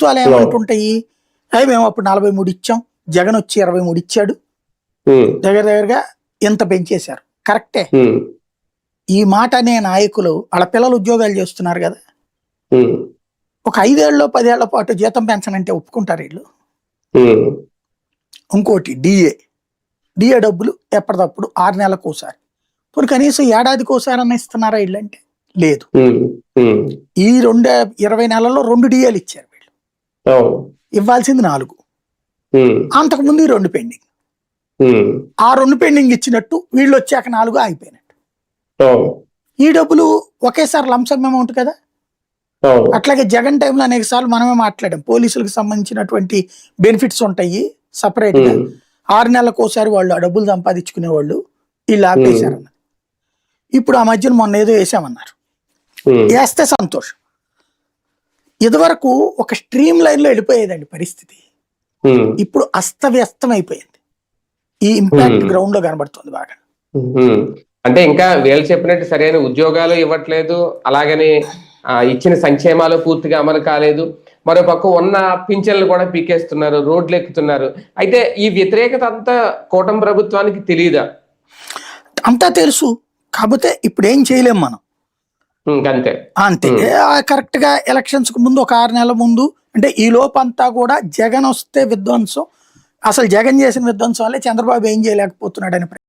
ప్రభుత్వాలు ఏమంటుంటాయి, అవి మేము అప్పుడు 43 ఇచ్చాం, జగన్ వచ్చి 23 ఇచ్చాడు, దగ్గర దగ్గరగా ఇంత పెంచేశారు. కరెక్టే. ఈ మాట అనే నాయకులు వాళ్ళ పిల్లలు ఉద్యోగాలు చేస్తున్నారు కదా, ఒక 5 ఏళ్ళలో 10 ఏళ్ల పాటు జీతం పెంచనంటే ఒప్పుకుంటారు వీళ్ళు. ఇంకోటి డిఏ డబ్బులు ఎప్పటికప్పుడు 6 నెలలకు ఒకసారి, ఇప్పుడు కనీసం ఏడాదికి ఒకసారి అన్న ఇస్తున్నారా వీళ్ళు అంటే లేదు. ఈ 20 నెలల్లో 2 డిఏలు ఇచ్చారు వీళ్ళు, ఇవ్వాల్సింది 4, అంతకుముందు 2 పెండింగ్. ఆ 2 పెండింగ్ ఇచ్చినట్టు వీళ్ళు వచ్చాక 4 ఆగిపోయినట్టు. ఈ డబ్బులు ఒకేసారి లంసమ్ అమౌంట్ కదా. అట్లాగే జగన్ టైంలో అనేక సార్లు మనమే మాట్లాడాం, పోలీసులకు సంబంధించినటువంటి బెనిఫిట్స్ ఉంటాయి సపరేట్ గా, 6 నెలలకు ఒకసారి వాళ్ళు ఆ డబ్బులు సంపాదించుకునే వాళ్ళు, వీళ్ళు ఆపేశారన్న. ఇప్పుడు ఆ మధ్యన మొన్న ఏదో వేసామన్నారు, వేస్తే సంతోషం. ఇదివరకు ఒక స్ట్రీమ్ లైన్ లో వెళ్ళిపోయేదండి పరిస్థితి, ఇప్పుడు అస్తవ్యస్తం అయిపోయింది. ఈ ఇంపాక్ట్ గ్రౌండ్ లో కనబడుతుంది బాగా. అంటే ఇంకా వీళ్ళు చెప్పినట్టు సరైన ఉద్యోగాలు ఇవ్వట్లేదు, అలాగని ఇచ్చిన సంక్షేమాలు పూర్తిగా అమలు కాలేదు, మరోపక్క ఉన్న పింఛన్లు కూడా పీకేస్తున్నారు, రోడ్లు ఎక్కుతున్నారు. అయితే ఈ వ్యతిరేకత అంతా కూటమి ప్రభుత్వానికి తెలియదా? అంతా తెలుసు, కాకపోతే ఇప్పుడు ఏం చేయలేం మనం. అంతే కరెక్ట్ గా ఎలక్షన్స్ కు ముందు ఒక 6 నెలల ముందు, అంటే ఈ లోపంతా కూడా జగన్ వస్తే విధ్వంసం, అసలు జగన్ చేసిన విధ్వంసం వల్లే చంద్రబాబు ఏం చేయలేకపోతున్నాడని